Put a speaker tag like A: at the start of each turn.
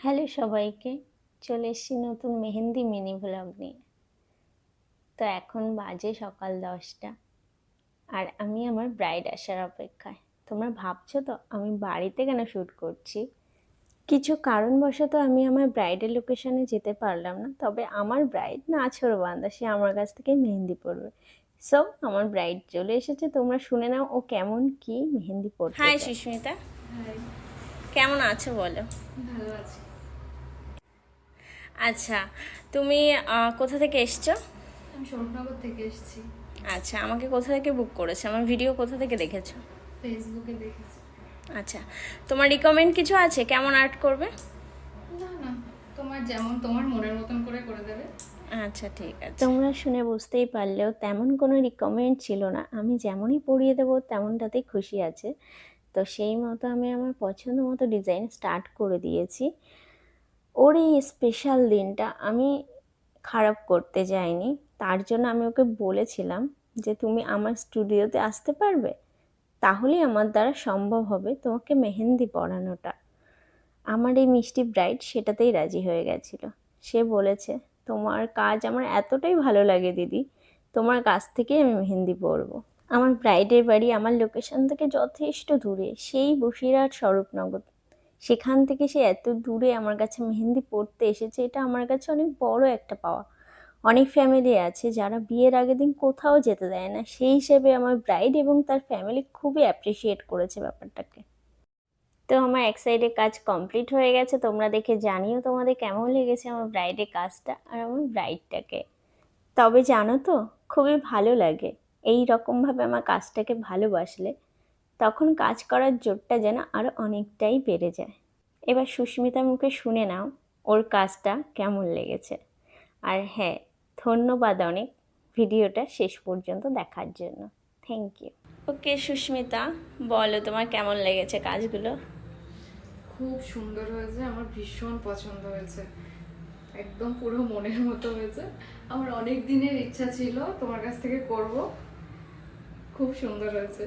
A: Hello সবাইকে, চলে এসেছি নতুন মেহেন্দি মিনি ভ্লগ নিয়ে। তো এখন বাজে সকাল 10টা, আর আমি আমার ব্রাইড আসার অপেক্ষায়। তোমরা ভাবছো তো আমি বাড়িতে কেন শ্যুট করছি। কিছু কারণবশত আমি আমার ব্রাইডের লোকেশনে যেতে পারলাম না, তবে আমার ব্রাইড নাছোড়বান্দা, সে আমার কাছ থেকে মেহেন্দি পরবে। সো আমার ব্রাইড চলে এসেছে, তোমরা শুনে নাও ও কেমন কি মেহেন্দি পরতে চায়। হাই সুস্মিতা, কেমন আছো বলো?
B: ভালো আছি।
A: আচ্ছা, তুমি কোথা থেকে এসছো?
B: আমি স্বরূপনগর থেকে এসেছি।
A: আচ্ছা, আমাকে কোথা থেকে বুক করেছো? আমার ভিডিও কোথা থেকে দেখেছো?
B: ফেসবুকে দেখেছি।
A: আচ্ছা, তোমার রিকমেন্ড কিছু আছে কেমন আর্ট করবে?
B: না না, তোমার মনের মতন করে করে দেবে।
A: আচ্ছা ঠিক আছে। তোমরা শুনে বুঝতেই পারলেও তেমন কোনো রিকমেন্ড ছিল না, আমি যেমনই পরিয়ে দেবো তেমনটাতেই খুশি আছে। তো সেই মতো আমি আমার পছন্দ মতো ডিজাইন স্টার্ট করে দিয়েছি। ওর এই স্পেশাল দিনটা আমি খারাপ করতে যাইনি, তার জন্য আমি ওকে বলেছিলাম যে তুমি আমার স্টুডিওতে আসতে পারবে, তাহলেই আমার দ্বারা সম্ভব হবে তোমাকে মেহেন্দি পরানোটা। আমার এই মিষ্টি ব্রাইড সেটাতেই রাজি হয়ে গেছিল। সে বলেছে, তোমার কাজ আমার এতটাই ভালো লাগে দিদি, তোমার কাছ থেকেই আমি মেহেন্দি পরবো। আমার ব্রাইডের বাড়ি আমার লোকেশন থেকে যথেষ্ট দূরে, সেই বসিরহাট স্বরূপনগর। সেখান থেকে সে এত দূরে আমার কাছে মেহেন্দি পরতে এসেছে, এটা আমার কাছে অনেক বড় একটা পাওয়া। অনেক ফ্যামিলি আছে যারা বিয়ের আগের দিন কোথাও যেতে দেয় না, সেই হিসেবে আমার ব্রাইড এবং তার ফ্যামিলি খুবই অ্যাপ্রিসিয়েট করেছে ব্যাপারটাকে। তো আমার এক সাইডে কাজ কমপ্লিট হয়ে গেছে, তোমরা দেখে জানিও তোমাদের কেমন লেগেছে আমার ব্রাইডের কাজটা আর আমার ব্রাইডটাকে। তবে জানো তো, খুবই ভালো লাগে এই রকমভাবে আমার কাজটাকে ভালোবাসলে, তখন কাজ করার জোরটা যেন আরও অনেকটাই বেড়ে যায়। এবার সুস্মিতার মুখে শুনে নাও ওর কাজটা কেমন লেগেছে। আর হ্যাঁ, ধন্যবাদ অনেক ভিডিওটা শেষ পর্যন্ত দেখার জন্য। Thank you. ওকে সুস্মিতা, বলো তোমার কেমন লেগেছে কাজগুলো?
B: খুব সুন্দর হয়েছে, আমার ভীষণ পছন্দ হয়েছে। একদম পুরো মনের মতো হয়েছে। আমার অনেক দিনের ইচ্ছা ছিল তোমার কাছ থেকে করব। খুব সুন্দর হয়েছে।